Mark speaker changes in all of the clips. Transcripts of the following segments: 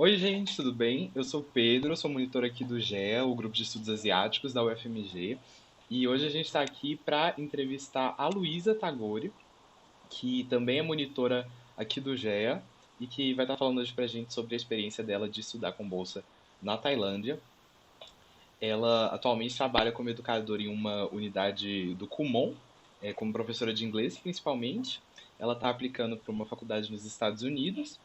Speaker 1: Oi, gente, tudo bem? Eu sou o Pedro, sou monitor aqui do GEA, o Grupo de Estudos Asiáticos da UFMG, e hoje a gente está aqui para entrevistar a Luísa Tagore, que também é monitora aqui do GEA e que vai estar falando hoje para a gente sobre a experiência dela de estudar com bolsa na Tailândia. Ela atualmente trabalha como educadora em uma unidade do Kumon, como professora de inglês principalmente. Ela está aplicando para uma faculdade nos Estados Unidos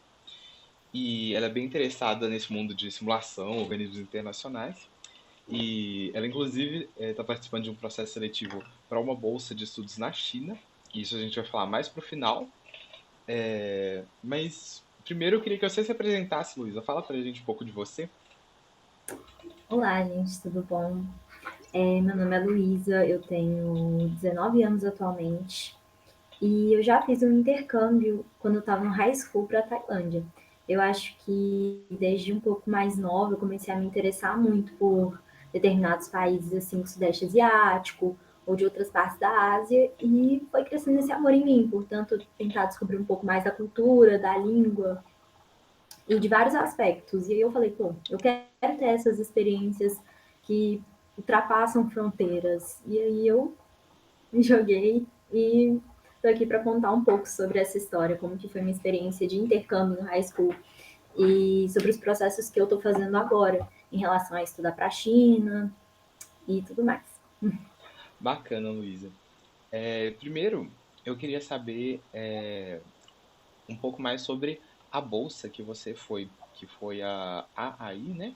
Speaker 1: e ela é bem interessada nesse mundo de simulação, organismos internacionais. E ela, inclusive, está participando de um processo seletivo para uma bolsa de estudos na China. Isso a gente vai falar mais pro final. Mas primeiro eu queria que você se apresentasse, Luísa. Fala pra gente um pouco de você.
Speaker 2: Olá, gente, tudo bom? Meu nome é Luísa, eu tenho 19 anos atualmente e eu já fiz um intercâmbio quando eu estava no high school para a Tailândia. Eu acho que desde um pouco mais nova eu comecei a me interessar muito por determinados países assim do Sudeste Asiático ou de outras partes da Ásia e foi crescendo esse amor em mim, portanto, tentar descobrir um pouco mais da cultura, da língua e de vários aspectos. E aí eu falei, pô, eu quero ter essas experiências que ultrapassam fronteiras. E aí eu me joguei e estou aqui para contar um pouco sobre essa história, como que foi minha experiência de intercâmbio no high school e sobre os processos que eu estou fazendo agora em relação a estudar para a China e tudo mais.
Speaker 1: Bacana, Luísa. Primeiro, eu queria saber um pouco mais sobre a bolsa que você foi, que foi a AAI, né?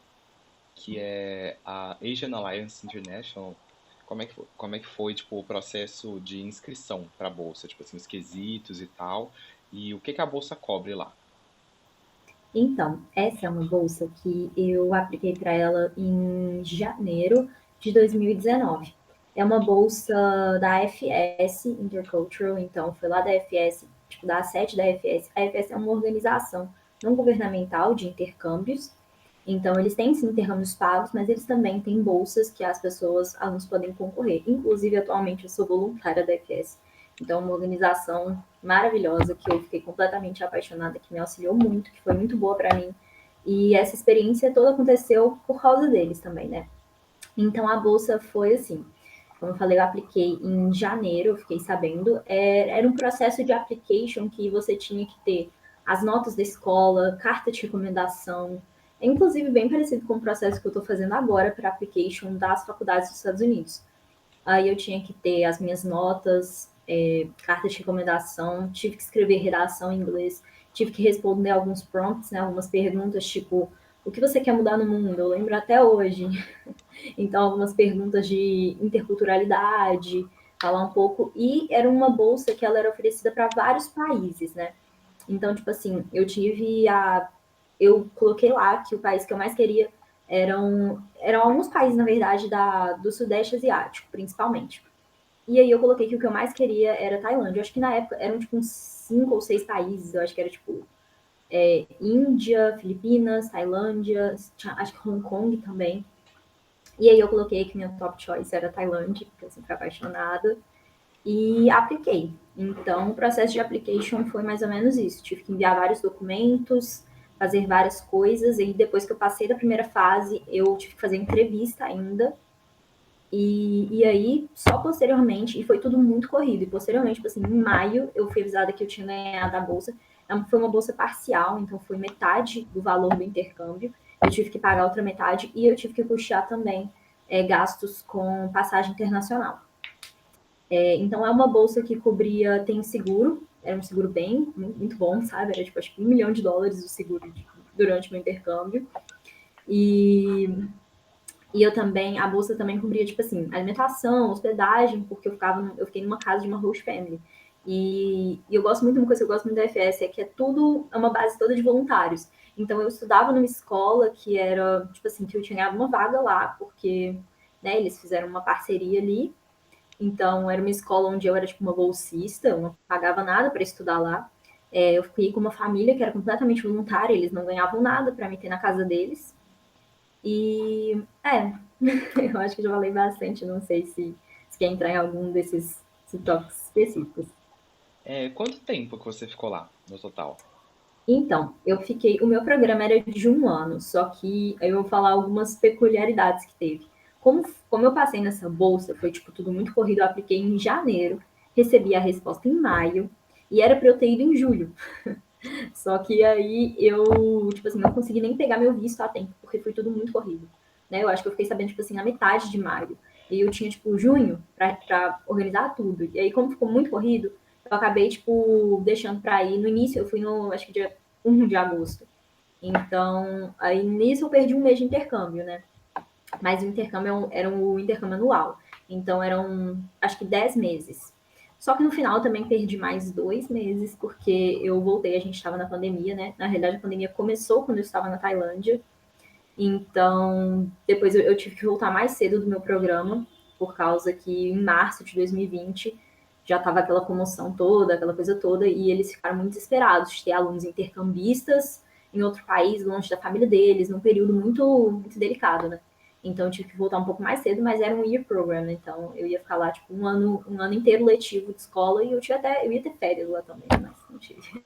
Speaker 1: Que é a Asian Alliance International. Como é que foi, tipo, o processo de inscrição para a bolsa, tipo assim, os quesitos e tal, e o que que a bolsa cobre lá?
Speaker 2: Então, essa é uma bolsa que eu apliquei para ela em janeiro de 2019. É uma bolsa da FS Intercultural, então foi lá da FS, tipo, da sede da FS. A FS é uma organização não governamental de intercâmbios. Então, eles têm sim intercâmbios pagos, mas eles também têm bolsas que as pessoas, alunos podem concorrer. Inclusive, atualmente, eu sou voluntária da FS. Então, uma organização maravilhosa que eu fiquei completamente apaixonada, que me auxiliou muito, que foi muito boa para mim. E essa experiência toda aconteceu por causa deles também, né? Então, a bolsa foi assim. Como eu falei, eu apliquei em janeiro, eu fiquei sabendo. Era um processo de application que você tinha que ter as notas da escola, carta de recomendação. É inclusive bem parecido com o processo que eu estou fazendo agora para application das faculdades dos Estados Unidos. Aí eu tinha que ter as minhas notas, carta de recomendação, tive que escrever redação em inglês, tive que responder alguns prompts, né, algumas perguntas, tipo, o que você quer mudar no mundo? Eu lembro até hoje. Então, algumas perguntas de interculturalidade, falar um pouco. E era uma bolsa que ela era oferecida para vários países, né? Então, tipo assim, eu coloquei lá que o país que eu mais queria eram alguns países, na verdade, do Sudeste Asiático, principalmente. E aí eu coloquei que o que eu mais queria era Tailândia. Eu acho que na época eram tipo uns 5 ou 6 países. Eu acho que era tipo Índia, Filipinas, Tailândia, acho que Hong Kong também. E aí eu coloquei que minha top choice era Tailândia, porque eu sempre fui apaixonada. E apliquei. Então, o processo de application foi mais ou menos isso. Tive que enviar vários documentos, fazer várias coisas, e depois que eu passei da primeira fase, eu tive que fazer entrevista ainda. E aí, só posteriormente, e foi tudo muito corrido, e posteriormente, tipo assim, em maio, eu fui avisada que eu tinha ganhado a bolsa. Foi uma bolsa parcial, então foi metade do valor do intercâmbio. Eu tive que pagar a outra metade e eu tive que custear também gastos com passagem internacional. Então é uma bolsa que cobria, tem seguro, era um seguro bem, muito bom, sabe? Era tipo acho que US$ 1 milhão o seguro durante o meu intercâmbio. E, e eu também, a bolsa também cobria, tipo assim, alimentação, hospedagem, porque eu fiquei numa casa de uma host family. E eu gosto muito de uma coisa que eu gosto muito da FS, é que é uma base toda de voluntários. Então eu estudava numa escola que era, tipo assim, que eu tinha ganhado uma vaga lá, porque né, eles fizeram uma parceria ali. Então, era uma escola onde eu era tipo uma bolsista, eu não pagava nada para estudar lá. Eu fiquei com uma família que era completamente voluntária, eles não ganhavam nada para me ter na casa deles. E eu acho que já falei bastante, não sei se quer entrar em algum desses tópicos específicos.
Speaker 1: Quanto tempo que você ficou lá, no total?
Speaker 2: Então, o meu programa era de um ano, só que aí eu vou falar algumas peculiaridades que teve. Como eu passei nessa bolsa, foi tipo tudo muito corrido, eu apliquei em janeiro, recebi a resposta em maio, e era para eu ter ido em julho. Só que aí eu, tipo assim, não consegui nem pegar meu visto a tempo, porque foi tudo muito corrido. Né? Eu acho que eu fiquei sabendo, tipo assim, na metade de maio. E eu tinha, tipo, junho pra organizar tudo. E aí, como ficou muito corrido, eu acabei, tipo, deixando pra ir. No início, eu fui no, acho que dia 1 de agosto. Então, aí nisso eu perdi um mês de intercâmbio, né? Mas o intercâmbio era um intercâmbio anual. Então eram, acho que 10 meses. Só que no final eu também perdi mais 2 meses, porque eu voltei, a gente estava na pandemia, né? Na realidade, a pandemia começou quando eu estava na Tailândia. Então, depois eu tive que voltar mais cedo do meu programa, por causa que em março de 2020 já estava aquela comoção toda, aquela coisa toda, e eles ficaram muito desesperados de ter alunos intercambistas em outro país, longe da família deles, num período muito, muito delicado, né? Então eu tive que voltar um pouco mais cedo, mas era um year program, né? Então eu ia ficar lá tipo um ano inteiro letivo de escola e eu ia ter férias lá também, mas não tive.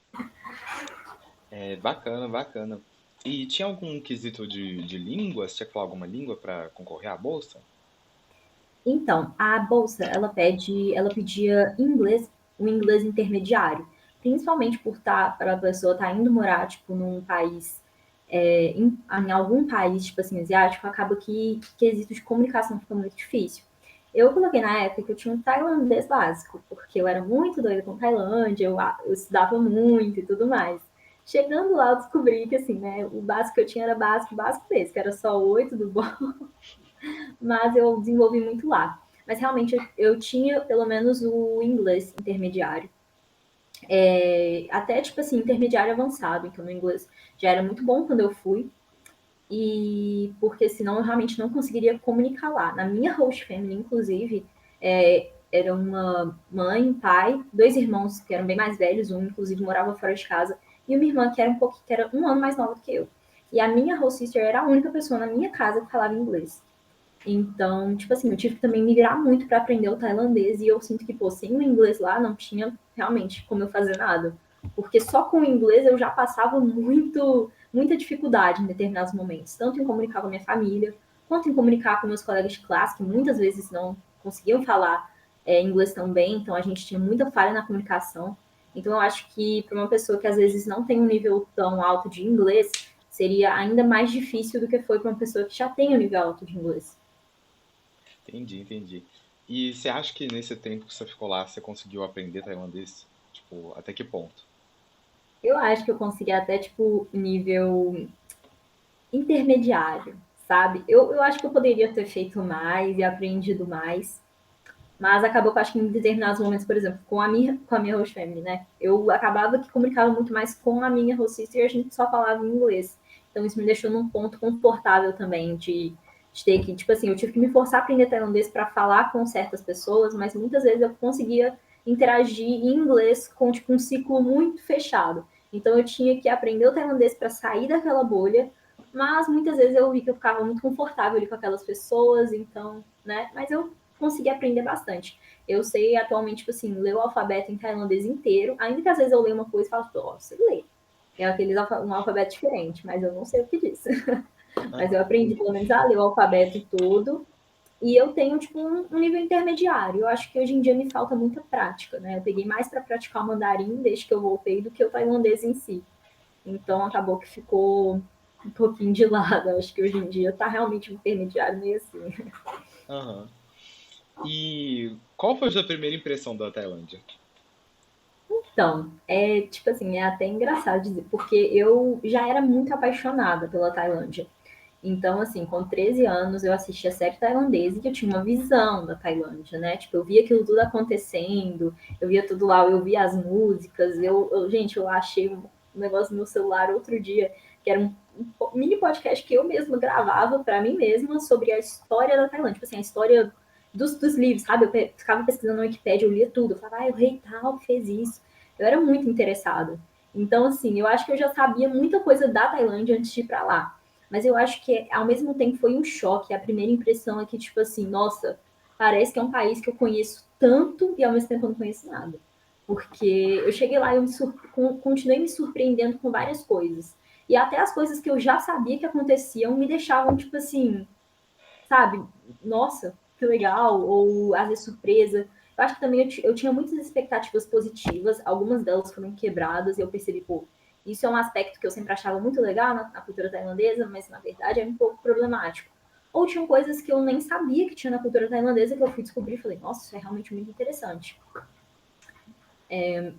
Speaker 1: É bacana, bacana. E tinha algum quesito de língua? Você tinha que falar alguma língua para concorrer à bolsa?
Speaker 2: Então, a bolsa, ela pedia inglês, um inglês intermediário, principalmente por para a pessoa estar indo morar, tipo, num país, em algum país, tipo assim, asiático, acaba que quesito de comunicação fica muito difícil. Eu coloquei na época que eu tinha um tailandês básico, porque eu era muito doida com Tailândia, eu estudava muito e tudo mais. Chegando lá, eu descobri que, assim, né, o básico que eu tinha era básico, básico mesmo, que era só oi, tudo bom, mas eu desenvolvi muito lá. Mas realmente eu tinha pelo menos o inglês intermediário. Até tipo assim, intermediário avançado. Então, no inglês já era muito bom quando eu fui. E porque senão eu realmente não conseguiria comunicar lá. Na minha host family, inclusive, era uma mãe, pai, dois irmãos que eram bem mais velhos, um inclusive morava fora de casa, e uma irmã que era que era um ano mais nova do que eu. E a minha host sister era a única pessoa na minha casa que falava inglês. Então, tipo assim, eu tive que também migrar muito para aprender o tailandês e eu sinto que, pô, sem o inglês lá não tinha realmente como eu fazer nada. Porque só com o inglês eu já passava muita dificuldade em determinados momentos, tanto em comunicar com a minha família, quanto em comunicar com meus colegas de classe, que muitas vezes não conseguiam falar inglês tão bem, então a gente tinha muita falha na comunicação. Então, eu acho que para uma pessoa que às vezes não tem um nível tão alto de inglês, seria ainda mais difícil do que foi para uma pessoa que já tem um nível alto de inglês.
Speaker 1: Entendi, entendi. E você acha que nesse tempo que você ficou lá, você conseguiu aprender tailandês? Tipo, até que ponto?
Speaker 2: Eu acho que eu consegui até, tipo, nível intermediário, sabe? Eu acho que eu poderia ter feito mais e aprendido mais, mas acabou que eu acho que em determinados momentos, por exemplo, com a minha host family, né? Eu acabava que comunicava muito mais com a minha host sister e a gente só falava em inglês. Então isso me deixou num ponto confortável também de ter que, tipo assim, eu tive que me forçar a aprender tailandês para falar com certas pessoas, mas muitas vezes eu conseguia interagir em inglês com tipo um ciclo muito fechado. Então eu tinha que aprender o tailandês para sair daquela bolha, mas muitas vezes eu vi que eu ficava muito confortável ali com aquelas pessoas, então, né? Mas eu consegui aprender bastante. Eu sei atualmente, tipo assim, ler o alfabeto em tailandês inteiro, ainda que às vezes eu leio uma coisa e falo, ó, você lê. É um alfabeto diferente, mas eu não sei o que diz. Mas eu
Speaker 1: Aham.
Speaker 2: aprendi pelo menos a ler o alfabeto todo. E eu tenho, tipo, um nível intermediário. Eu acho que hoje em dia me falta muita prática, né? Eu peguei mais para praticar o mandarim desde que eu voltei do que o tailandês em si. Então acabou que ficou um pouquinho de lado. Eu acho que hoje em dia tá realmente um intermediário meio assim.
Speaker 1: Aham. E qual foi a sua primeira impressão da Tailândia?
Speaker 2: Então, tipo assim, é até engraçado dizer, porque eu já era muito apaixonada pela Tailândia. Então, assim, com 13 anos eu assisti a série tailandesa e eu tinha uma visão da Tailândia, né? Tipo, eu via aquilo tudo acontecendo, eu via tudo lá, eu via as músicas, gente, eu achei um negócio no meu celular outro dia, que era um mini podcast que eu mesma gravava para mim mesma sobre a história da Tailândia, tipo assim, a história dos livros, sabe? Ficava pesquisando na Wikipédia, eu lia tudo, eu falava, o rei tal fez isso. Eu era muito interessada. Então, assim, eu acho que eu já sabia muita coisa da Tailândia antes de ir para lá. Mas eu acho que, ao mesmo tempo, foi um choque. A primeira impressão é que, tipo assim, nossa, parece que é um país que eu conheço tanto e ao mesmo tempo eu não conheço nada. Porque eu cheguei lá e continuei me surpreendendo com várias coisas. E até as coisas que eu já sabia que aconteciam me deixavam, tipo assim, sabe? Nossa, que legal, ou às vezes surpresa. Eu acho que também eu tinha muitas expectativas positivas, algumas delas foram quebradas, e eu percebi, pô, isso é um aspecto que eu sempre achava muito legal na cultura tailandesa, mas na verdade é um pouco problemático. Ou tinham coisas que eu nem sabia que tinha na cultura tailandesa que eu fui descobrir e falei, nossa, isso é realmente muito interessante.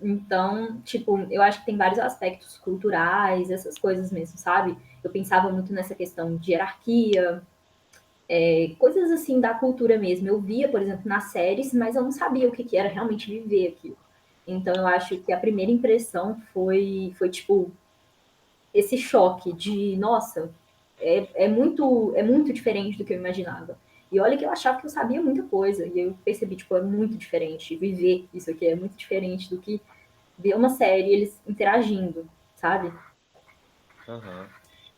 Speaker 2: Então, tipo, eu acho que tem vários aspectos culturais, essas coisas mesmo, sabe? Eu pensava muito nessa questão de hierarquia, coisas assim da cultura mesmo. Eu via, por exemplo, nas séries, mas eu não sabia o que, que era realmente viver aquilo. Então eu acho que a primeira impressão foi tipo, esse choque de, nossa, é muito diferente do que eu imaginava. E olha que eu achava que eu sabia muita coisa, e eu percebi, tipo, é muito diferente. Viver isso aqui é muito diferente do que ver uma série, eles interagindo, sabe?
Speaker 1: Aham.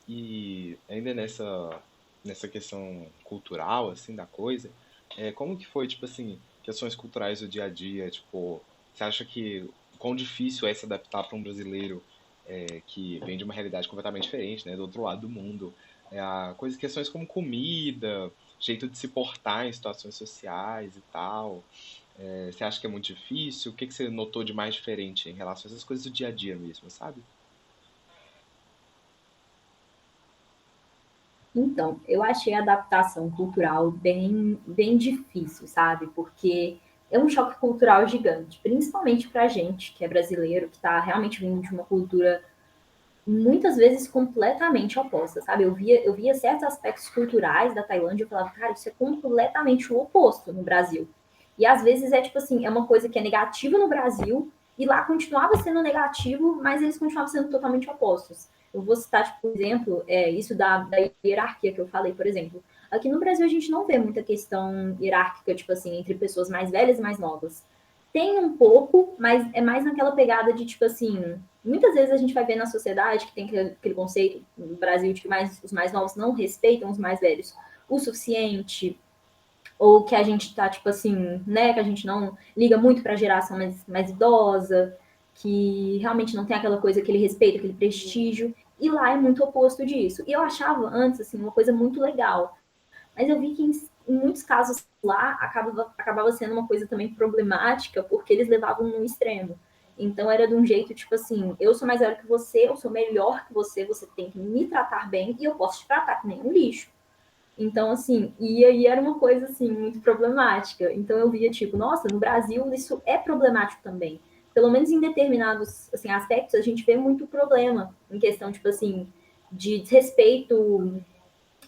Speaker 1: E ainda nessa questão cultural, assim, da coisa, como que foi, tipo assim, questões culturais do dia a dia, tipo, você acha que quão difícil é se adaptar para um brasileiro que vem de uma realidade completamente diferente, né, do outro lado do mundo? Questões como comida, jeito de se portar em situações sociais e tal. Você acha que é muito difícil? O que que você notou de mais diferente em relação a essas coisas do dia a dia mesmo, sabe?
Speaker 2: Então, eu achei a adaptação cultural bem difícil, sabe? Porque é um choque cultural gigante, principalmente para a gente que é brasileiro, que está realmente vindo de uma cultura muitas vezes completamente oposta, sabe? Eu via certos aspectos culturais da Tailândia e eu falava, cara, isso é completamente o oposto no Brasil. E às vezes é tipo assim, é uma coisa que é negativa no Brasil e lá continuava sendo negativo, mas eles continuavam sendo totalmente opostos. Eu vou citar, tipo, por exemplo, isso da hierarquia que eu falei, por exemplo. Aqui no Brasil a gente não vê muita questão hierárquica, tipo assim, entre pessoas mais velhas e mais novas. Tem um pouco, mas é mais naquela pegada de, tipo assim, muitas vezes a gente vai ver na sociedade que tem aquele conceito no Brasil de que os mais novos não respeitam os mais velhos o suficiente, ou que a gente tá, tipo assim, né, que a gente não liga muito para a geração mais idosa, que realmente não tem aquela coisa, aquele respeito, aquele prestígio, e lá é muito oposto disso. E eu achava antes, assim, uma coisa muito legal, mas eu vi que em muitos casos lá acabava sendo uma coisa também problemática, porque eles levavam no extremo. Então era de um jeito tipo assim: eu sou mais velho que você, eu sou melhor que você tem que me tratar bem e eu posso te tratar que nem um lixo. Então, assim, e aí era uma coisa assim muito problemática. Então eu via tipo, nossa, no Brasil isso é problemático também. Pelo menos em determinados assim, aspectos a gente vê muito problema em questão tipo assim de desrespeito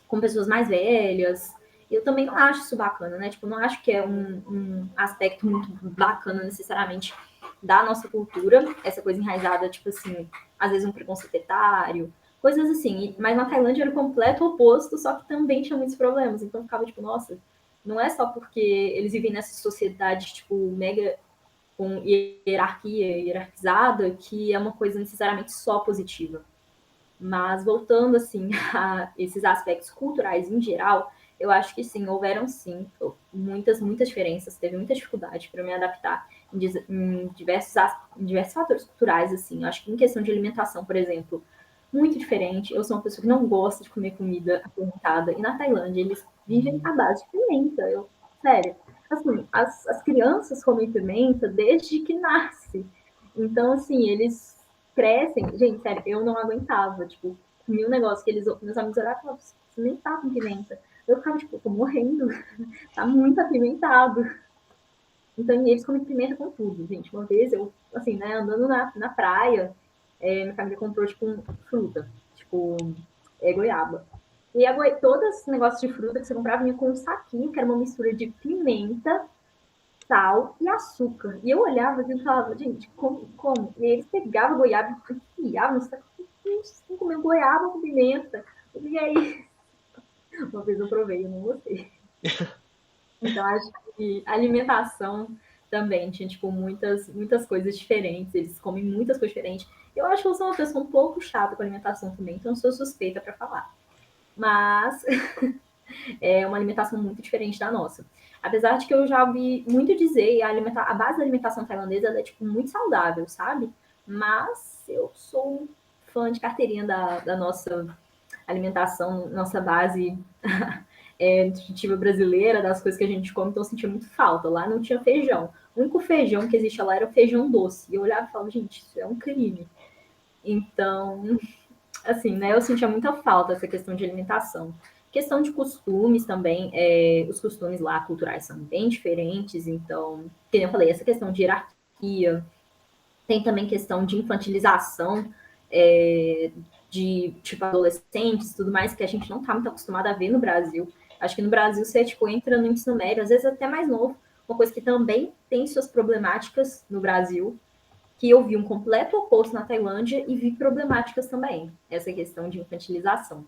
Speaker 2: com pessoas mais velhas. Eu também não acho isso bacana, né? Tipo, não acho que é um aspecto muito bacana necessariamente da nossa cultura, essa coisa enraizada, tipo assim, às vezes um preconceito etário, coisas assim. Mas na Tailândia era o completo oposto, só que também tinha muitos problemas. Então ficava tipo, nossa, não é só porque eles vivem nessa sociedade, tipo, mega com hierarquia, hierarquizada, que é uma coisa necessariamente só positiva. Mas voltando assim a esses aspectos culturais em geral, eu acho que sim, houveram sim muitas diferenças, teve muita dificuldade para me adaptar em diversos fatores culturais assim. Eu acho que em questão de alimentação, por exemplo, muito diferente. Eu sou uma pessoa que não gosta de comer comida apimentada e na Tailândia eles vivem à base de pimenta. Eu, sério, assim, as crianças comem pimenta desde que nasce. Então, assim, eles crescem. Gente, sério, eu não aguentava. Tipo, comi um negócio que meus amigos olhavam e falavam, você nem tá com pimenta. Eu ficava, tipo, tô morrendo. Tá muito apimentado. Então, eles comem pimenta com tudo, gente. Uma vez eu, assim, né, andando na praia, minha família comprou, tipo, fruta. Tipo, goiaba. E todo esse negócio de fruta que você comprava vinha com um saquinho, que era uma mistura de pimenta, sal e açúcar. E eu olhava assim e falava, gente, como? E aí eles pegavam goiaba e enfiavam no saco. Não comeu goiaba com pimenta. E aí, uma vez eu provei, eu não gostei. Então, acho que a alimentação também tinha, tipo, muitas coisas diferentes. Eles comem muitas coisas diferentes. Eu acho que eu sou uma pessoa um pouco chata com alimentação também, então eu sou suspeita para falar. Mas é uma alimentação muito diferente da nossa. Apesar de que eu já ouvi muito dizer, a base da alimentação tailandesa ela é, tipo, muito saudável, sabe? Mas eu sou fã de carteirinha da nossa alimentação, nossa base nutritiva brasileira, das coisas que a gente come, então eu sentia muito falta. Lá não tinha feijão. O único feijão que existia lá era o feijão doce. E eu olhava e falava, gente, isso é um crime. Então, assim, né, eu sentia muita falta dessa questão de alimentação. Questão de costumes também, os costumes lá culturais são bem diferentes, então, como eu falei, essa questão de hierarquia, tem também questão de infantilização de tipo adolescentes, tudo mais que a gente não está muito acostumado a ver no Brasil. Acho que no Brasil você tipo entra no ensino médio, às vezes até mais novo, uma coisa que também tem suas problemáticas no Brasil, que eu vi um completo oposto na Tailândia e vi problemáticas também, essa questão de infantilização,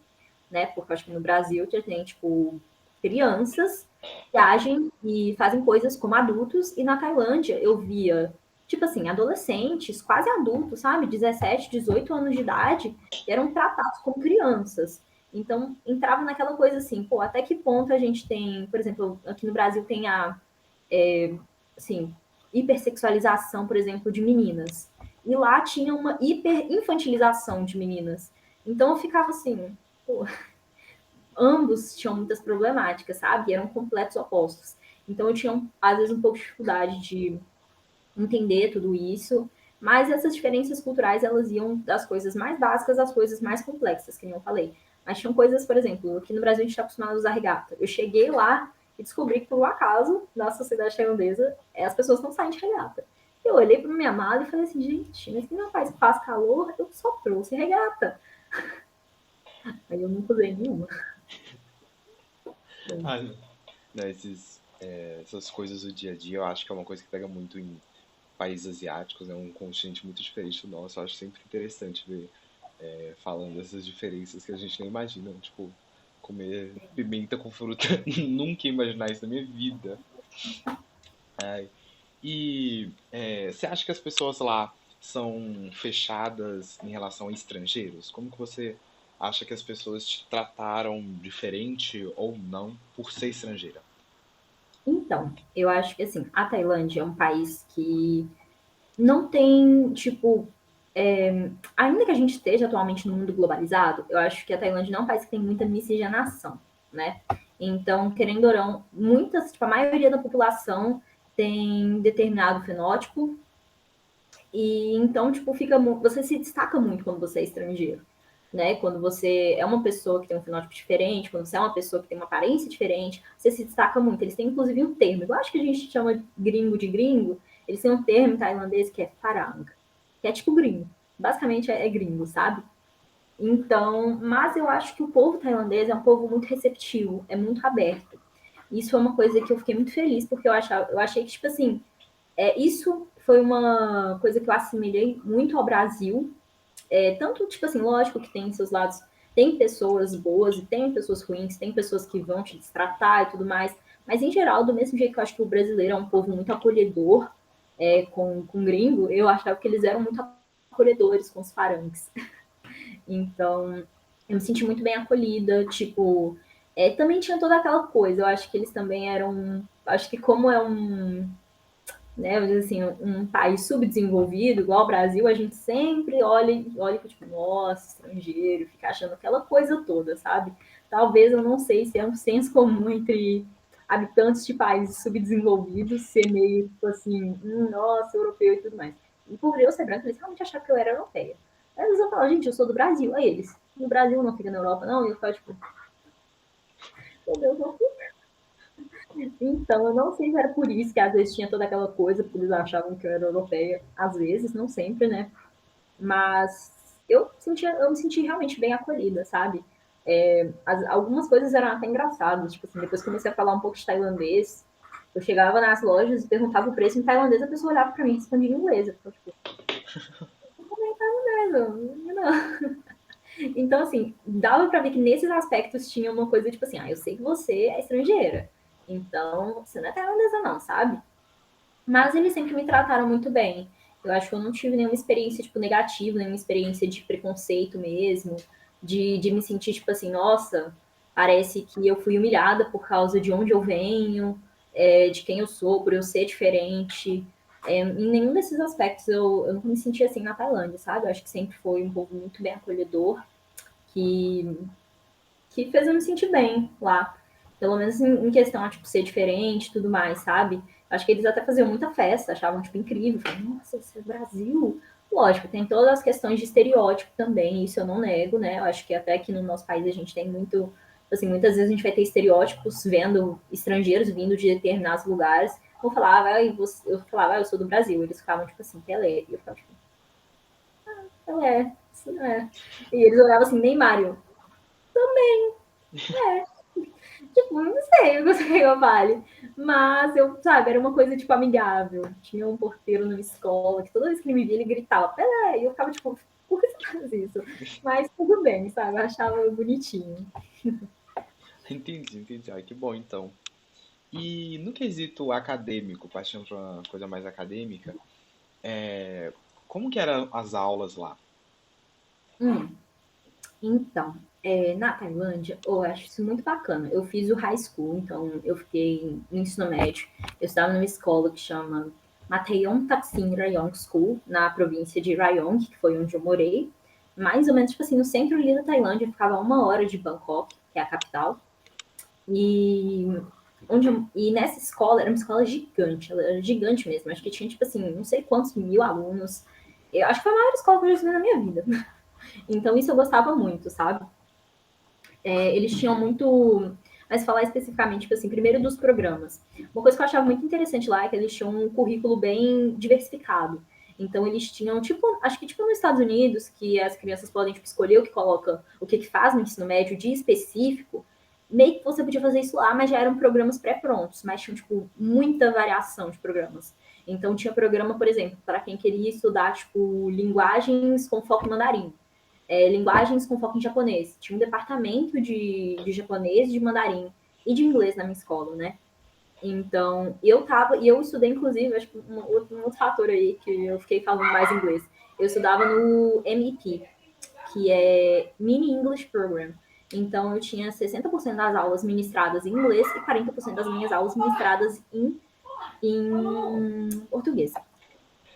Speaker 2: né? Porque eu acho que no Brasil já tem, tipo, crianças que agem e fazem coisas como adultos, e na Tailândia eu via, tipo assim, adolescentes, quase adultos, sabe? 17, 18 anos de idade, que eram tratados como crianças. Então, entrava naquela coisa assim, pô, até que ponto a gente tem, por exemplo, aqui no Brasil tem assim, hipersexualização, por exemplo, de meninas. E lá tinha uma hiperinfantilização de meninas. Então eu ficava assim, pô, ambos tinham muitas problemáticas, sabe? E eram completos opostos. Então eu tinha, às vezes, um pouco de dificuldade de entender tudo isso, mas essas diferenças culturais, elas iam das coisas mais básicas às coisas mais complexas, que nem eu falei. Mas tinham coisas, por exemplo, aqui no Brasil a gente está acostumado a usar regata. Eu cheguei lá e descobri que, por um acaso, na sociedade tailandesa, as pessoas não saem de regata. Eu olhei para minha mala e falei assim, gente, mas que não faz calor, eu só trouxe regata. Aí eu nunca usei nenhuma.
Speaker 1: Ah, né, essas coisas do dia a dia, eu acho que é uma coisa que pega muito em países asiáticos, é um continente muito diferente do nosso. Eu acho sempre interessante ver falando dessas diferenças que a gente nem imagina. Tipo, comer pimenta com fruta. Nunca ia imaginar isso na minha vida. Ai. E você acha que as pessoas lá são fechadas em relação a estrangeiros? Como que você acha que as pessoas te trataram diferente ou não por ser estrangeira?
Speaker 2: Então, eu acho que assim, a Tailândia é um país que não tem, tipo, ainda que a gente esteja atualmente no mundo globalizado, eu acho que a Tailândia não é um país que tem muita miscigenação, né? Então, querendo ou não, tipo, a maioria da população tem determinado fenótipo, e então, tipo, você se destaca muito quando você é estrangeiro, né? Quando você é uma pessoa que tem um fenótipo diferente, quando você é uma pessoa que tem uma aparência diferente, você se destaca muito. Eles têm, inclusive, um termo. Eu acho que a gente chama gringo de gringo, eles têm um termo em tailandês que é farang, que é tipo gringo. Basicamente é gringo, sabe? Então, mas eu acho que o povo tailandês é um povo muito receptivo, é muito aberto. Isso é uma coisa que eu fiquei muito feliz, porque eu achei que, tipo assim, isso foi uma coisa que eu assimilei muito ao Brasil. Tanto, tipo assim, lógico que tem seus lados, tem pessoas boas e tem pessoas ruins, tem pessoas que vão te destratar e tudo mais, mas em geral, do mesmo jeito que eu acho que o brasileiro é um povo muito acolhedor com gringo, eu achava que eles eram muito acolhedores com os farangues. Então, eu me senti muito bem acolhida, tipo, também tinha toda aquela coisa, eu acho que eles também eram, acho que como é né, assim, um país subdesenvolvido, igual o Brasil, a gente sempre olha tipo, nossa, estrangeiro, fica achando aquela coisa toda, sabe? Talvez eu não sei se é um senso comum entre habitantes de países subdesenvolvidos ser meio, tipo assim, nossa, europeu e tudo mais. E por eu ser branca, eles realmente achavam que eu era europeia. Aí eles vão falar, gente, eu sou do Brasil. Aí eles, no Brasil não fica na Europa, não? E eu falo, tipo, meu Deus, não fica. Então, eu não sei se era por isso que às vezes tinha toda aquela coisa, porque eles achavam que eu era europeia, às vezes, não sempre, né? Mas eu me senti realmente bem acolhida, sabe? Algumas coisas eram até engraçadas, tipo assim, depois que comecei a falar um pouco de tailandês, eu chegava nas lojas e perguntava o preço em tailandês, a pessoa olhava pra mim e respondia em inglês. Eu ficava, tipo, como é tailandês? Não. Então, assim, dava pra ver que nesses aspectos tinha uma coisa, tipo assim, eu sei que você é estrangeira, então você não é tailandesa não, sabe? Mas eles sempre me trataram muito bem. Eu acho que eu não tive nenhuma experiência, tipo, negativa, nenhuma experiência de preconceito mesmo, de me sentir, tipo assim, nossa, parece que eu fui humilhada por causa de onde eu venho. de quem eu sou, por eu ser diferente. Em nenhum desses aspectos eu nunca me senti assim na Tailândia, sabe? Eu acho que sempre foi um povo muito bem acolhedor, que, que fez eu me sentir bem lá. Pelo menos em questão a, tipo, ser diferente e tudo mais, sabe? Acho que eles até faziam muita festa, achavam, tipo, incrível. Falavam, nossa, isso é Brasil. Lógico, tem todas as questões de estereótipo também, isso eu não nego, né? Eu acho que até aqui no nosso país a gente tem muito, assim, muitas vezes a gente vai ter estereótipos vendo estrangeiros vindo de determinados lugares. Vou falar, eu falava, eu sou do Brasil. Eles ficavam, tipo assim, Pelé. E eu ficava, tipo, Pelé, isso não é. E eles olhavam assim, Neymar, eu, tipo, não sei o que eu vale. Mas eu, sabe, era uma coisa, tipo, amigável. Tinha um porteiro na escola que toda vez que ele me via, ele gritava, Pelé! E eu ficava, tipo, por que você faz isso? Mas tudo bem, sabe? Eu achava bonitinho.
Speaker 1: Entendi, entendi. Ai, que bom, então. E no quesito acadêmico, partindo para uma coisa mais acadêmica, como que eram as aulas lá?
Speaker 2: Hum, então, na Tailândia, eu acho isso muito bacana. Eu fiz o high school, então eu fiquei no ensino médio. Eu estava numa escola que chama Matayong Taksin Rayong School, na província de Rayong, que foi onde eu morei. Mais ou menos, tipo assim, no centro ali da Tailândia, eu ficava 1 hora de Bangkok, que é a capital. E, e nessa escola, era uma escola gigante, ela era gigante mesmo. Acho que tinha, tipo assim, não sei quantos mil alunos. Eu acho que foi a maior escola que eu já estudei na minha vida. Então, isso eu gostava muito, sabe? Eles tinham muito. Mas falar especificamente, tipo assim, primeiro dos programas. Uma coisa que eu achava muito interessante lá é que eles tinham um currículo bem diversificado. Então eles tinham, tipo, acho que tipo nos Estados Unidos, que as crianças podem tipo, escolher o que coloca, o que faz no ensino médio de específico, meio que você podia fazer isso lá, mas já eram programas pré-prontos, mas tinham, tipo, muita variação de programas. Então tinha programa, por exemplo, para quem queria estudar, tipo, linguagens com foco em mandarim, linguagens com foco em japonês. Tinha um departamento de japonês, de mandarim e de inglês na minha escola, né? Então, e eu estudei, inclusive, acho que um outro fator aí que eu fiquei falando mais inglês. Eu estudava no MEP, que é Mini English Program. Então, eu tinha 60% das aulas ministradas em inglês e 40% das minhas aulas ministradas em português.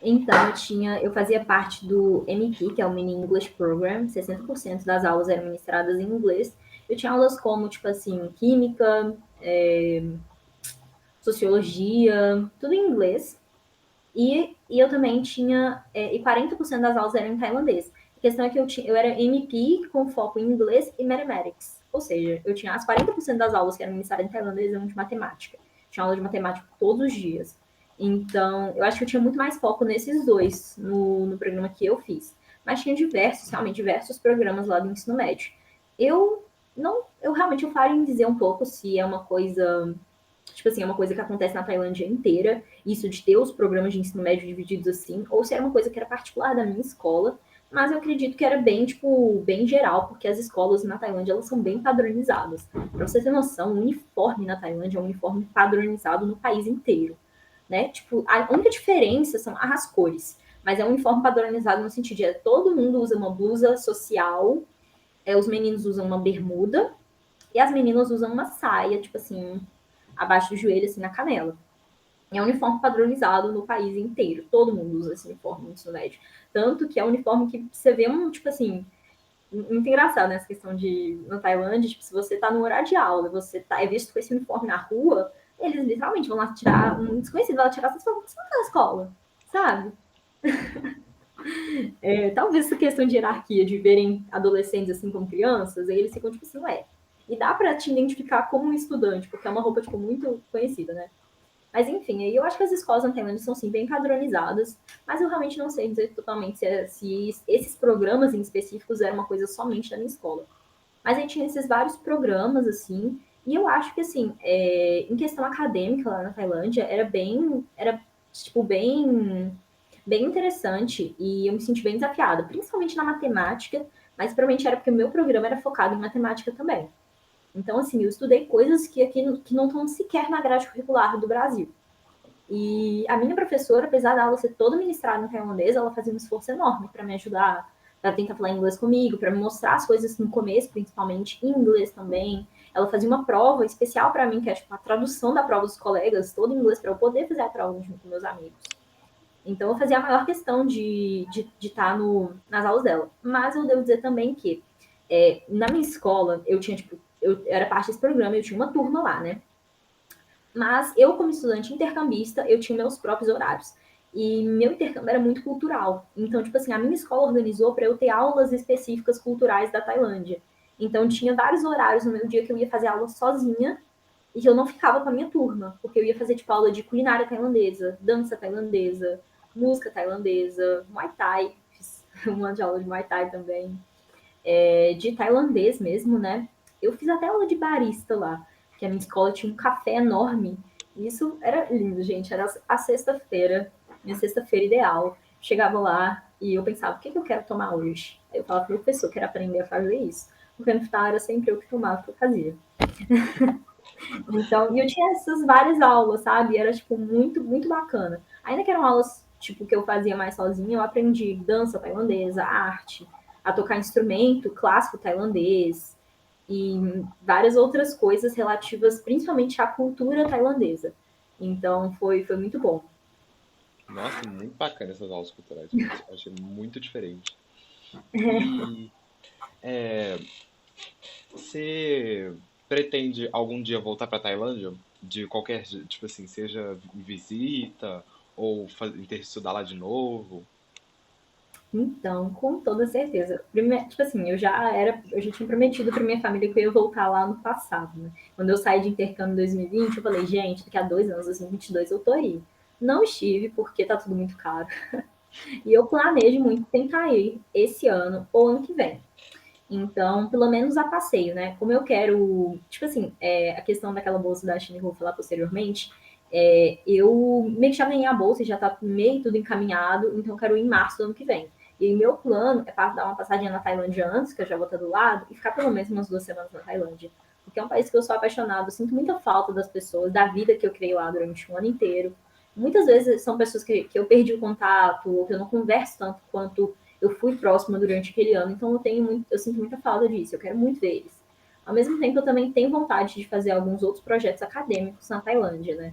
Speaker 2: Então, eu fazia parte do MP, que é o Mini English Program, 60% das aulas eram ministradas em inglês. Eu tinha aulas como, tipo assim, química, sociologia, tudo em inglês. E eu também tinha, e 40% das aulas eram em tailandês. A questão é que eu era MP com foco em inglês e mathematics. Ou seja, eu tinha as 40% das aulas que eram ministradas em tailandês eram de matemática. Tinha aula de matemática todos os dias. Então, eu acho que eu tinha muito mais foco nesses dois no programa que eu fiz. Mas tinha diversos, realmente, diversos programas lá do ensino médio. Eu não, eu realmente eu falo em dizer um pouco se é uma coisa, tipo assim, é uma coisa que acontece na Tailândia inteira, isso de ter os programas de ensino médio divididos assim, ou se era uma coisa que era particular da minha escola, mas eu acredito que era bem, tipo, bem geral, porque as escolas na Tailândia, elas são bem padronizadas. Pra você ter noção, o uniforme na Tailândia é um uniforme padronizado no país inteiro, né? Tipo, a única diferença são as cores, mas é um uniforme padronizado no sentido de todo mundo usa uma blusa social, os meninos usam uma bermuda, e as meninas usam uma saia, tipo assim, abaixo do joelho, assim, na canela. É um uniforme padronizado no país inteiro. Todo mundo usa esse uniforme no ensino médio. Tanto que é um uniforme que você vê tipo assim, muito engraçado nessa questão de, na Tailândia, tipo, se você tá no horário de aula, você tá, é visto com esse uniforme na rua, eles literalmente vão lá tirar, um desconhecido vai lá tirar, você não tá na escola, sabe? Talvez essa questão de hierarquia, de verem adolescentes assim como crianças, aí eles ficam tipo assim, ué, e dá pra te identificar como um estudante, porque é uma roupa, tipo, muito conhecida, né? Mas enfim, aí eu acho que as escolas na Tailândia são sim bem padronizadas, mas eu realmente não sei dizer totalmente se esses programas em específicos eram uma coisa somente da minha escola. Mas aí tinha esses vários programas, assim, e eu acho que, assim, em questão acadêmica lá na Tailândia, era, tipo, bem interessante e eu me senti bem desafiada, principalmente na matemática, mas provavelmente era porque o meu programa era focado em matemática também. Então, assim, eu estudei coisas que aqui que não estão sequer na grade curricular do Brasil. E a minha professora, apesar da aula ser toda ministrada em tailandês, ela fazia um esforço enorme para me ajudar, para tentar falar inglês comigo, para me mostrar as coisas no começo, principalmente em inglês também. ela fazia uma prova especial para mim, que é tipo a tradução da prova dos colegas, todo em inglês, para eu poder fazer a prova junto com meus amigos. Então eu fazia a maior questão de estar nas aulas dela. Mas eu devo dizer também que na minha escola, eu tinha, tipo, eu era parte desse programa, eu tinha uma turma lá, né? Mas eu, como estudante intercambista, eu tinha meus próprios horários. E meu intercâmbio era muito cultural. Então, tipo assim, a minha escola organizou para eu ter aulas específicas culturais da Tailândia. Então, tinha vários horários no meu dia que eu ia fazer aula sozinha e que eu não ficava com a minha turma, porque eu ia fazer, tipo, aula de culinária tailandesa, dança tailandesa, música tailandesa, Muay Thai, fiz uma de aula de Muay Thai também, de tailandês mesmo, né? Eu fiz até aula de barista lá, que a minha escola tinha um café enorme. E isso era lindo, gente. Era a sexta-feira, minha sexta-feira ideal. Chegava lá e eu pensava, o que eu quero tomar hoje? Aí eu falava pro professor, quero aprender a fazer isso. Porque no final era sempre eu que tomava o que eu fazia. Então, e eu tinha essas várias aulas, sabe? E era, tipo, muito, muito bacana. Ainda que eram aulas, tipo, que eu fazia mais sozinha, eu aprendi dança tailandesa, arte, a tocar instrumento clássico tailandês e várias outras coisas relativas principalmente à cultura tailandesa. Então, foi muito bom.
Speaker 1: Nossa, muito bacana essas aulas culturais. Eu achei muito diferente. E é, você pretende algum dia voltar para Tailândia? De qualquer, tipo assim, seja em visita ou estudar lá de novo?
Speaker 2: Então, com toda certeza. Tipo assim, eu já tinha prometido para minha família que eu ia voltar lá no passado, né? Quando eu saí de intercâmbio em 2020, eu falei, gente, daqui a 2 anos, 2022, eu tô aí. Não estive, porque tá tudo muito caro. E eu planejo muito tentar ir esse ano ou ano que vem. Então, pelo menos a passeio, né? Como eu quero, tipo assim, a questão daquela bolsa da China que eu vou falar posteriormente, eu meio que já ganhei a bolsa e já tá meio tudo encaminhado, então eu quero ir em março do ano que vem. E meu plano é dar uma passadinha na Tailândia antes, que eu já vou estar do lado, e ficar pelo menos umas 2 semanas na Tailândia. Porque é um país que eu sou apaixonado, sinto muita falta das pessoas, da vida que eu criei lá durante um ano inteiro. Muitas vezes são pessoas que eu perdi o contato, ou que eu não converso tanto quanto eu fui próxima durante aquele ano, então eu sinto muita falta disso, eu quero muito ver eles. Ao mesmo tempo, eu também tenho vontade de fazer alguns outros projetos acadêmicos na Tailândia, né?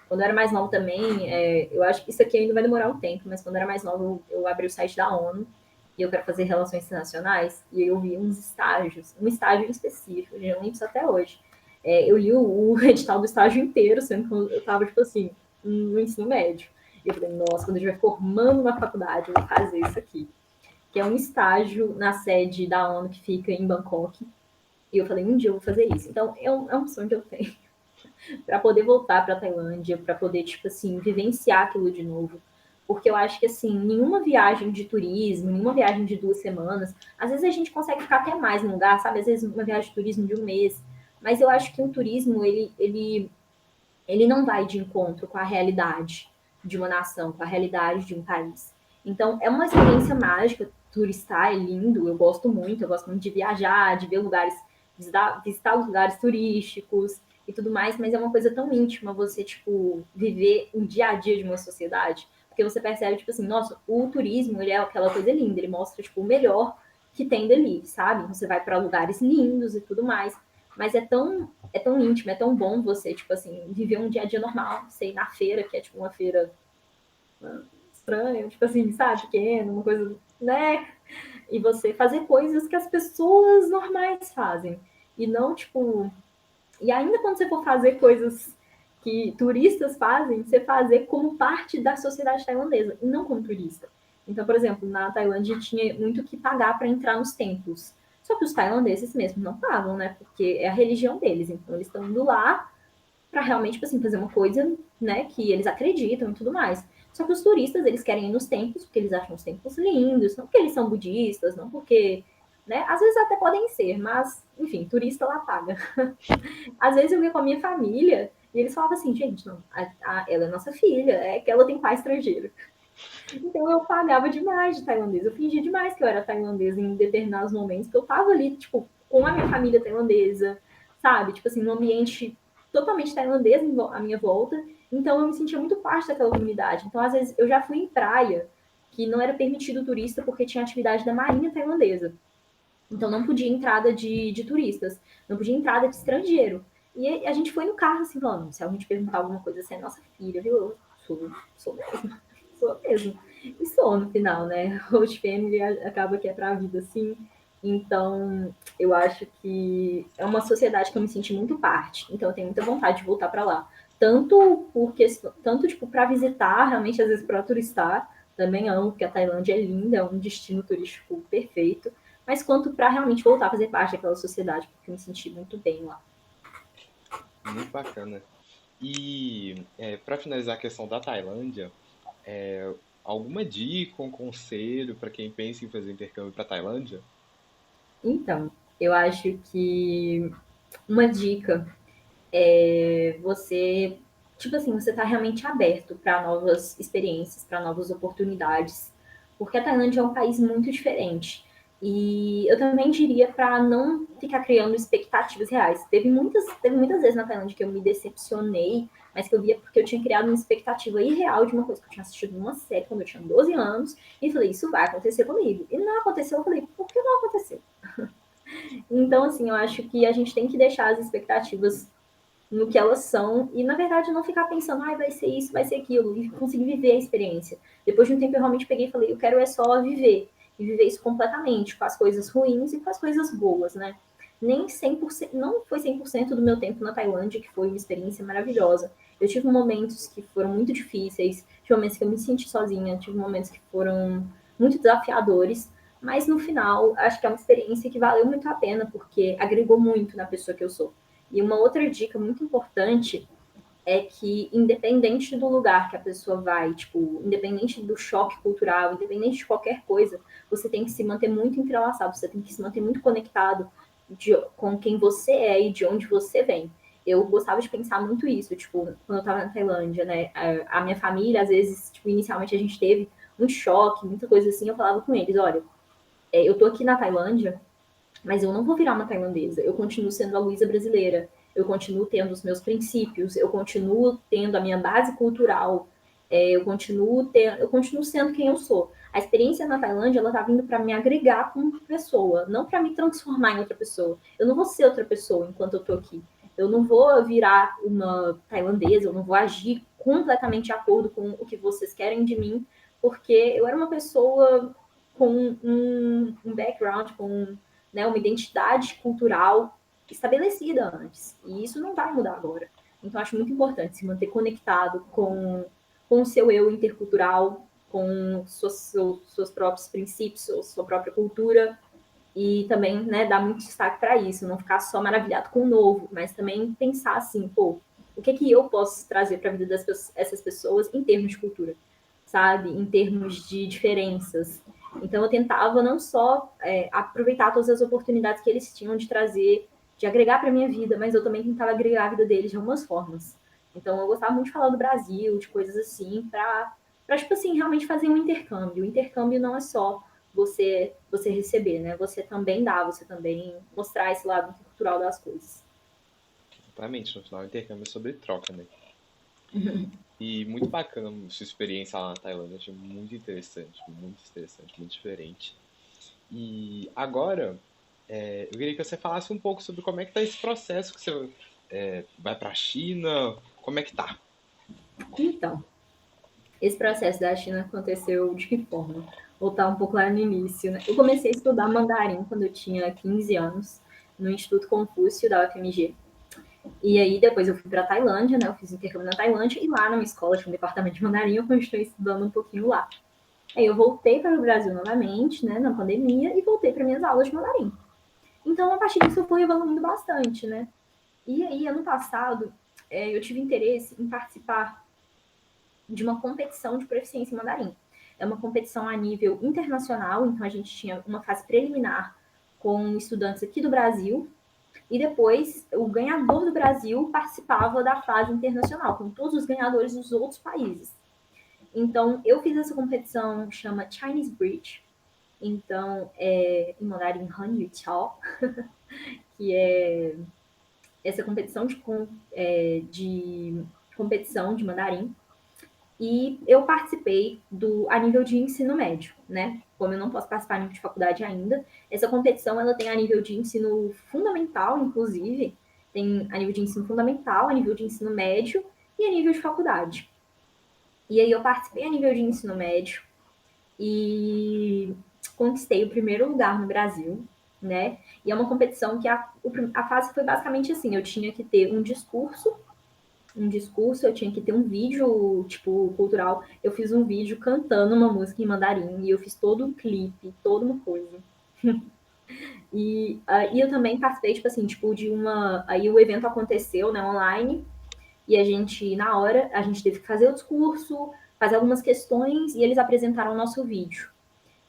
Speaker 2: Quando eu era mais nova também, eu acho que isso aqui ainda vai demorar um tempo, mas quando eu era mais nova, eu abri o site da ONU e eu quero fazer relações internacionais, e eu vi uns estágios, um estágio em específico, eu não lembro isso até hoje. Eu li o edital do estágio inteiro, sendo que eu estava, tipo assim, no ensino médio. E eu falei, nossa, quando eu estiver formando na faculdade, eu vou fazer isso aqui, que é um estágio na sede da ONU que fica em Bangkok. E eu falei, um dia eu vou fazer isso. Então, é um sonho que eu tenho para poder voltar para a Tailândia, para poder, tipo assim, vivenciar aquilo de novo. Porque eu acho que, assim, nenhuma viagem de turismo, nenhuma viagem de 2 semanas, às vezes a gente consegue ficar até mais no lugar, sabe? Às vezes uma viagem de turismo de um mês. Mas eu acho que o turismo, ele não vai de encontro com a realidade de uma nação, com a realidade de um país. Então, é uma experiência mágica, turistar é lindo, eu gosto muito de viajar, de ver lugares, visitar lugares turísticos e tudo mais, mas é uma coisa tão íntima você, tipo, viver o dia a dia de uma sociedade, porque você percebe, tipo assim, nossa, o turismo, ele é aquela coisa linda, ele mostra, tipo, o melhor que tem dali, sabe? Você vai para lugares lindos e tudo mais, mas é tão íntimo, é tão bom você, tipo assim, viver um dia a dia normal, você ir na feira, que é tipo uma feira estranha, tipo assim, sabe, pequena, uma coisa, né? E você fazer coisas que as pessoas normais fazem. E não, tipo. E ainda quando você for fazer coisas que turistas fazem, você fazer como parte da sociedade tailandesa, e não como turista. Então, por exemplo, na Tailândia tinha muito que pagar para entrar nos templos. Só que os tailandeses mesmo não pagam, né? Porque é a religião deles. Então, eles estão indo lá para realmente, tipo assim, fazer uma coisa, né, que eles acreditam e tudo mais. Só que os turistas, eles querem ir nos templos porque eles acham os templos lindos, não porque eles são budistas, não porque, né, às vezes até podem ser, mas, enfim, turista lá paga. Às vezes eu ia com a minha família e eles falavam assim, gente, não, ela é nossa filha, é que ela tem pai estrangeiro. Então eu pagava demais de tailandês, eu fingia demais que eu era tailandesa em determinados momentos, porque eu tava ali, tipo, com a minha família tailandesa, sabe? Tipo assim, num ambiente totalmente tailandês à minha volta, então eu me sentia muito parte daquela comunidade. Então, às vezes, eu já fui em praia que não era permitido turista porque tinha atividade da marinha tailandesa. Então não podia entrada de turistas, não podia entrada de estrangeiro. E a gente foi no carro assim, falando, se alguém te perguntar alguma coisa, você é nossa filha, viu? Eu sou mesmo, sou mesmo. E sou no final, né? Host family acaba que é pra vida, assim. Então, eu acho que é uma sociedade que eu me senti muito parte. Então, eu tenho muita vontade de voltar para lá. Tanto tipo, para visitar, realmente, às vezes para turistar. Também amo, porque a Tailândia é linda, é um destino turístico perfeito mas quanto para realmente voltar a fazer parte daquela sociedade, porque eu me senti muito bem lá.
Speaker 1: Muito bacana. E para finalizar a questão da Tailândia, é, alguma dica, um conselho para quem pensa em fazer intercâmbio para Tailândia?
Speaker 2: Então, eu acho que uma dica você, tipo assim, você tá realmente aberto para novas experiências, para novas oportunidades, porque a Tailândia é um país muito diferente. E eu também diria para não ficar criando expectativas reais. Teve muitas vezes na Tailândia que eu me decepcionei, mas que eu via porque eu tinha criado uma expectativa irreal de uma coisa que eu tinha assistido numa série quando eu tinha 12 anos, e falei, isso vai acontecer comigo. E não aconteceu, eu falei, por que não aconteceu? Então, assim, eu acho que a gente tem que deixar as expectativas no que elas são e, na verdade, não ficar pensando, vai ser isso, vai ser aquilo, e conseguir viver a experiência. Depois de um tempo, eu realmente peguei e falei, eu quero é só viver, e viver isso completamente, com as coisas ruins e com as coisas boas, né? Nem 100%, não foi 100% do meu tempo na Tailândia, que foi uma experiência maravilhosa. Eu tive momentos que foram muito difíceis, tive momentos que eu me senti sozinha, tive momentos que foram muito desafiadores, mas no final, acho que é uma experiência que valeu muito a pena, porque agregou muito na pessoa que eu sou. E uma outra dica muito importante é que, independente do lugar que a pessoa vai, tipo, independente do choque cultural, independente de qualquer coisa, você tem que se manter muito entrelaçado, você tem que se manter muito conectado com quem você é e de onde você vem. Eu gostava de pensar muito isso, tipo, quando eu tava na Tailândia, né? A minha família, às vezes, tipo, inicialmente a gente teve muito choque, muita coisa assim, eu falava com eles, olha, eu tô aqui na Tailândia, mas eu não vou virar uma tailandesa. Eu continuo sendo a Luísa brasileira. Eu continuo tendo os meus princípios. Eu continuo tendo a minha base cultural. Eu continuo sendo quem eu sou. A experiência na Tailândia, ela tá vindo para me agregar como pessoa, não para me transformar em outra pessoa. Eu não vou ser outra pessoa enquanto eu tô aqui. Eu não vou virar uma tailandesa, eu não vou agir completamente de acordo com o que vocês querem de mim, porque eu era uma pessoa com um background, com né, uma identidade cultural estabelecida antes. E isso não vai mudar agora. Então, acho muito importante se manter conectado com o seu eu intercultural, com seus próprios princípios, sua própria cultura, e também né, dar muito destaque para isso, não ficar só maravilhado com o novo, mas também pensar assim, pô, o que eu posso trazer para a vida dessas pessoas em termos de cultura, sabe? Em termos de diferenças. Então eu tentava não só aproveitar todas as oportunidades que eles tinham de trazer, de agregar para minha vida, mas eu também tentava agregar a vida deles de algumas formas. Então eu gostava muito de falar do Brasil, de coisas assim, para tipo assim, realmente fazer um intercâmbio. O intercâmbio não é só você receber, né? Você também dá, você também mostrar esse lado cultural das coisas.
Speaker 1: Exatamente, no final o intercâmbio é sobre troca, né? E muito bacana sua experiência lá na Tailândia, achei muito interessante, muito diferente. E agora, eu queria que você falasse um pouco sobre como é que tá esse processo que você vai para a China, como é que tá?
Speaker 2: Então, esse processo da China aconteceu de que forma? Voltar um pouco lá no início, né? Eu comecei a estudar mandarim quando eu tinha 15 anos, no Instituto Confúcio da UFMG. E aí depois eu fui para a Tailândia, né? Eu fiz intercâmbio na Tailândia e lá na minha escola tinha um departamento de mandarim, eu continuei estudando um pouquinho lá. Aí eu voltei para o Brasil novamente, né, na pandemia, e voltei para minhas aulas de mandarim. Então, a partir disso, eu fui evoluindo bastante, né? E aí, ano passado, eu tive interesse em participar de uma competição de proficiência em mandarim. É uma competição a nível internacional, então a gente tinha uma fase preliminar com estudantes aqui do Brasil, e depois o ganhador do Brasil participava da fase internacional, com todos os ganhadores dos outros países. Então, eu fiz essa competição, chama Chinese Bridge, então, em mandarim Han Yu Chao, que é essa competição de competição de mandarim. E eu participei a nível de ensino médio, né? Como eu não posso participar a nível de faculdade ainda, essa competição ela tem a nível de ensino fundamental, inclusive, tem a nível de ensino fundamental, a nível de ensino médio e a nível de faculdade. E aí eu participei a nível de ensino médio e conquistei o primeiro lugar no Brasil, né? E é uma competição que a fase foi basicamente assim, eu tinha que ter um discurso, eu tinha que ter um vídeo, tipo, cultural. Eu fiz um vídeo cantando uma música em mandarim e eu fiz todo um clipe, toda uma coisa. E eu também participei, tipo assim, tipo, de uma. Aí o evento aconteceu, né, online, e a gente, na hora, a gente teve que fazer o discurso, fazer algumas questões, e eles apresentaram o nosso vídeo.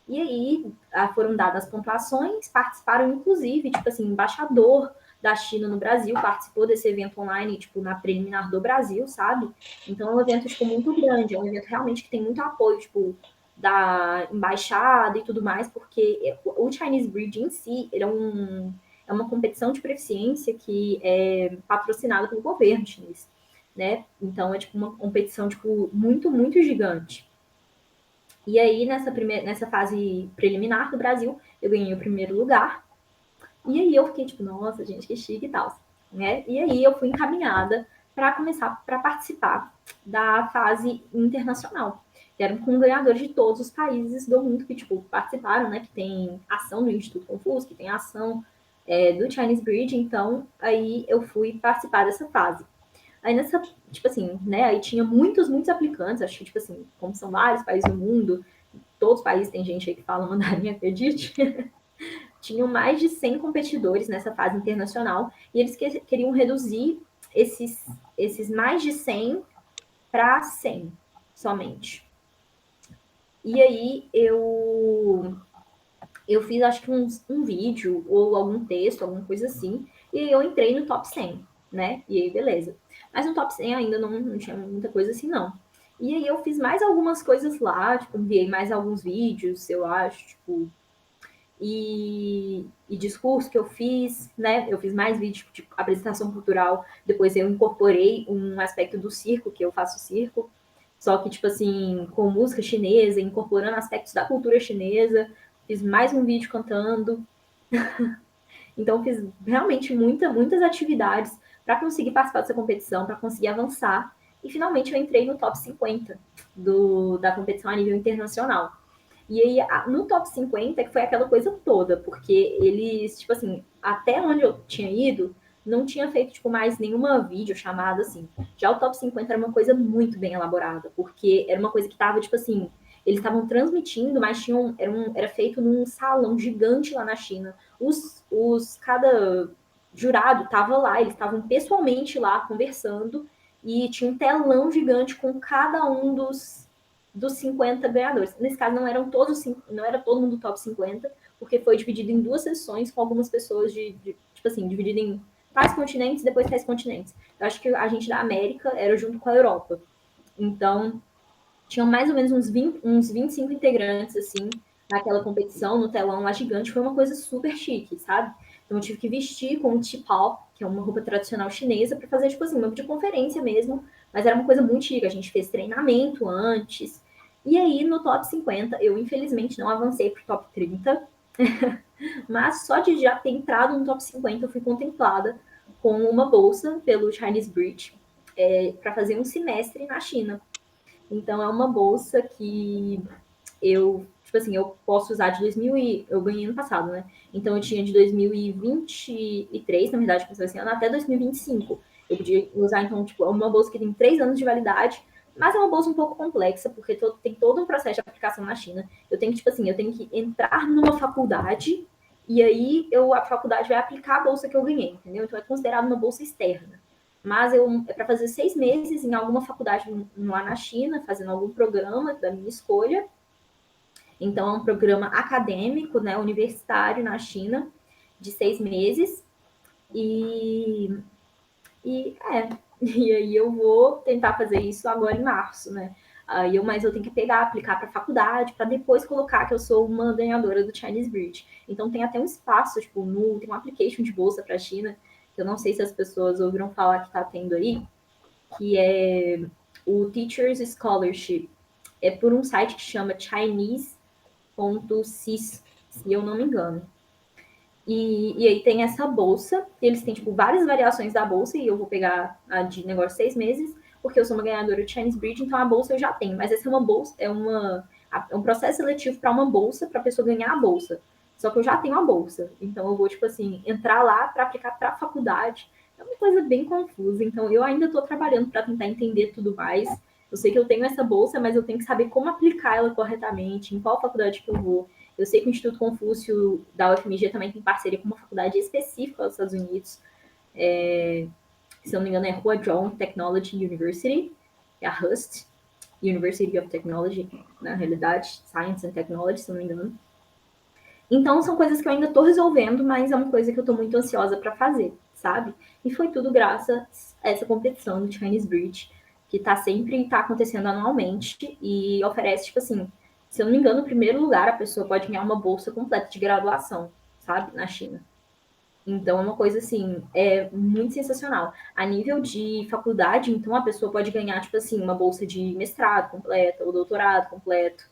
Speaker 2: E aí foram dadas pontuações, participaram, inclusive, tipo assim, embaixador da China no Brasil participou desse evento online, tipo, na preliminar do Brasil, sabe? Então é um evento, tipo, muito grande, é um evento realmente que tem muito apoio, tipo, da embaixada e tudo mais, porque o Chinese Bridge em si, ele é uma competição de proficiência que é patrocinada pelo governo chinês, né? Então é, tipo, uma competição, tipo, muito, muito gigante. E aí, nessa fase preliminar do Brasil, eu ganhei o primeiro lugar. E aí eu fiquei tipo, nossa, gente, que chique e tal. Né? E aí eu fui encaminhada para começar para participar da fase internacional. Que eram com ganhadores de todos os países do mundo que tipo, participaram, né? Que tem ação do Instituto Confúcio, que tem ação do Chinese Bridge. Então, aí eu fui participar dessa fase. Aí nessa, tipo assim, né? Aí tinha muitos, muitos aplicantes. Acho que, tipo assim, como são vários países do mundo, todos os países tem gente aí que fala mandarim, acredite. Tinham mais de 100 competidores nessa fase internacional e eles queriam reduzir esses mais de 100 para 100 somente. E aí eu fiz acho que um vídeo ou algum texto, alguma coisa assim, e aí eu entrei no top 100, né? E aí beleza. Mas no top 100 ainda não tinha muita coisa assim, não. E aí eu fiz mais algumas coisas lá, tipo, enviei mais alguns vídeos, eu acho, tipo, e discurso que eu fiz, né? Eu fiz mais vídeos de apresentação cultural, depois eu incorporei um aspecto do circo, que eu faço circo, só que, tipo assim, com música chinesa, incorporando aspectos da cultura chinesa, fiz mais um vídeo cantando, então fiz realmente muitas atividades para conseguir participar dessa competição, para conseguir avançar, e finalmente eu entrei no top 50 da competição a nível internacional. E aí, no top 50, que foi aquela coisa toda, porque eles, tipo assim, até onde eu tinha ido, não tinha feito, tipo, mais nenhuma vídeo chamada, assim. Já o top 50 era uma coisa muito bem elaborada, porque era uma coisa que tava, tipo assim, eles estavam transmitindo, mas era feito num salão gigante lá na China. Cada jurado tava lá, eles estavam pessoalmente lá conversando, e tinha um telão gigante com cada um dos 50 ganhadores. Nesse caso, não era todo mundo top 50, porque foi dividido em duas sessões com algumas pessoas tipo assim, dividido em tais continentes, depois tais continentes. Eu acho que a gente da América era junto com a Europa. Então, tinham mais ou menos uns 25 integrantes, assim, naquela competição, no telão lá gigante. Foi uma coisa super chique, sabe? Então, eu tive que vestir com o qipao, que é uma roupa tradicional chinesa, para fazer, tipo assim, uma videoconferência mesmo. Mas era uma coisa muito chique. A gente fez treinamento antes. E aí, no top 50, eu infelizmente não avancei para o top 30. Mas só de já ter entrado no top 50, eu fui contemplada com uma bolsa pelo Chinese Bridge para fazer um semestre na China. Então, é uma bolsa que tipo assim, eu posso usar de 2000 eu ganhei ano passado, né? Então, eu tinha de 2023, na verdade, começou esse ano, até 2025. Eu podia usar, então, tipo, uma bolsa que tem 3 anos de validade, mas é uma bolsa um pouco complexa, porque tem todo um processo de aplicação na China. Eu tenho que, tipo assim, eu tenho que entrar numa faculdade e aí a faculdade vai aplicar a bolsa que eu ganhei, entendeu? Então, é considerado uma bolsa externa. Mas é para fazer 6 meses em alguma faculdade lá na China, fazendo algum programa da minha escolha. Então, é um programa acadêmico, né, universitário na China, de 6 meses. E, e aí eu vou tentar fazer isso agora em março, né? Mas eu tenho que pegar, aplicar para a faculdade, para depois colocar que eu sou uma ganhadora do Chinese Bridge. Então tem até um espaço, tipo, tem um application de bolsa para a China, que eu não sei se as pessoas ouviram falar que está tendo aí, que é o Teachers Scholarship. É por um site que chama Chinese.cis, se eu não me engano. E aí tem essa bolsa, eles têm, tipo, várias variações da bolsa, e eu vou pegar a de negócio 6 meses, porque eu sou uma ganhadora de Chinese Bridge, então a bolsa eu já tenho. Mas essa é uma bolsa, é um processo seletivo para uma bolsa, para a pessoa ganhar a bolsa. Só que eu já tenho a bolsa, então eu vou, tipo assim, entrar lá para aplicar para a faculdade. É uma coisa bem confusa, então eu ainda estou trabalhando para tentar entender tudo mais. Eu sei que eu tenho essa bolsa, mas eu tenho que saber como aplicar ela corretamente, em qual faculdade que eu vou. Eu sei que o Instituto Confúcio da UFMG também tem parceria com uma faculdade específica dos Estados Unidos. Se não me engano, é Hua John Technology University, é a HUST, University of Technology, na realidade, Science and Technology, se não me engano. Então, são coisas que eu ainda estou resolvendo, mas é uma coisa que eu estou muito ansiosa para fazer, sabe? E foi tudo graças a essa competição do Chinese Bridge, que tá acontecendo anualmente e oferece, tipo assim, se eu não me engano, no primeiro lugar a pessoa pode ganhar uma bolsa completa de graduação, sabe? Na China. Então é uma coisa assim, é muito sensacional. A nível de faculdade, então a pessoa pode ganhar, tipo assim, uma bolsa de mestrado completa ou doutorado completo,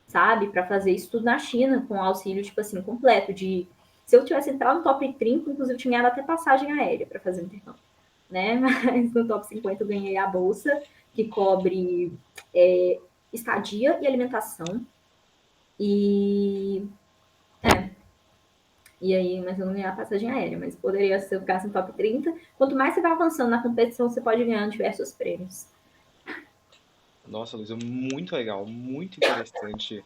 Speaker 2: sabe? Para fazer isso tudo na China, com auxílio, tipo assim, completo. Se eu tivesse entrado no top 30, inclusive, eu tinha ganhado até passagem aérea para fazer o intercâmbio, né? Mas no top 50 eu ganhei a bolsa, que cobre estadia e alimentação. E e aí, mas eu não ganhei a passagem aérea, mas poderia ser o caso no top 30. Quanto mais você vai avançando na competição, você pode ganhar diversos prêmios.
Speaker 1: Nossa, Luísa, muito legal, muito interessante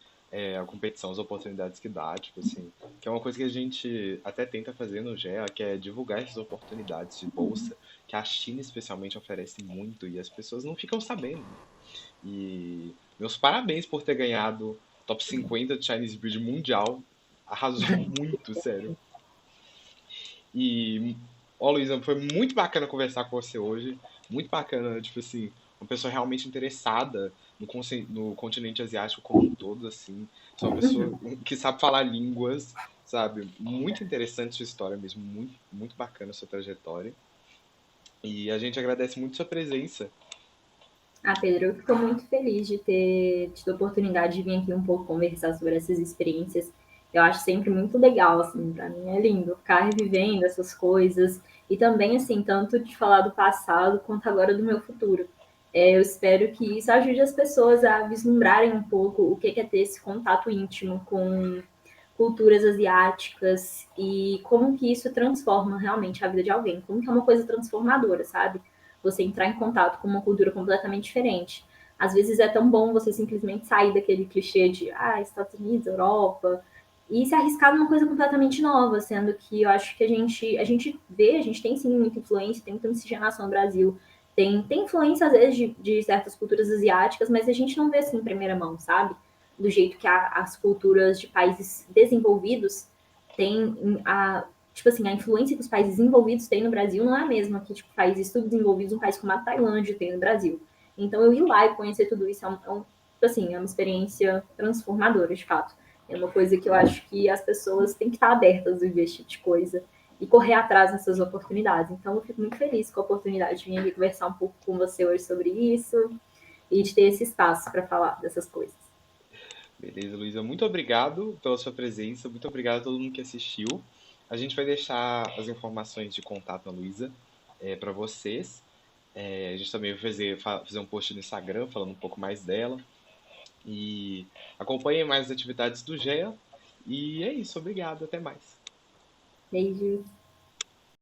Speaker 1: a competição, as oportunidades que dá, tipo assim, que é uma coisa que a gente até tenta fazer no GEA, que é divulgar essas oportunidades de bolsa, que a China especialmente oferece muito e as pessoas não ficam sabendo, né? E meus parabéns por ter ganhado top 50 de Chinese Bridge Mundial, arrasou muito, sério. E, ó, Luísa, foi muito bacana conversar com você hoje. Muito bacana, tipo assim, uma pessoa realmente interessada no continente asiático como um todo, assim. Você é uma pessoa que sabe falar línguas, sabe? Muito interessante sua história mesmo, muito, muito bacana sua trajetória. E a gente agradece muito sua presença.
Speaker 2: Ah, Pedro, eu fico muito feliz de ter tido a oportunidade de vir aqui um pouco conversar sobre essas experiências. Eu acho sempre muito legal, assim, para mim é lindo ficar revivendo essas coisas e também, assim, tanto de falar do passado quanto agora do meu futuro. Eu espero que isso ajude as pessoas a vislumbrarem um pouco o que é ter esse contato íntimo com culturas asiáticas e como que isso transforma realmente a vida de alguém, como que é uma coisa transformadora, sabe? Você entrar em contato com uma cultura completamente diferente. Às vezes é tão bom você simplesmente sair daquele clichê de Estados Unidos, Europa, e se arriscar numa coisa completamente nova, sendo que eu acho que a gente tem sim muita influência, tem muita miscigenação no Brasil, tem influência às vezes de certas culturas asiáticas, mas a gente não vê assim em primeira mão, sabe? Do jeito que as culturas de países desenvolvidos têm tipo assim, a influência que os países desenvolvidos têm no Brasil não é a mesma que tipo, países subdesenvolvidos, um país como a Tailândia tem no Brasil. Então eu ir lá e conhecer tudo isso tipo assim, é uma experiência transformadora, de fato. É uma coisa que eu acho que as pessoas têm que estar abertas a ver esse tipo de coisa e correr atrás dessas oportunidades. Então eu fico muito feliz com a oportunidade de vir aqui conversar um pouco com você hoje sobre isso e de ter esse espaço para falar dessas coisas.
Speaker 1: Beleza, Luísa, muito obrigado pela sua presença, muito obrigado a todo mundo que assistiu. A gente vai deixar as informações de contato da Luísa para vocês. A gente também vai fazer um post no Instagram falando um pouco mais dela. E acompanhem mais as atividades do GEA. E é isso, obrigado, até mais.
Speaker 2: Beijos.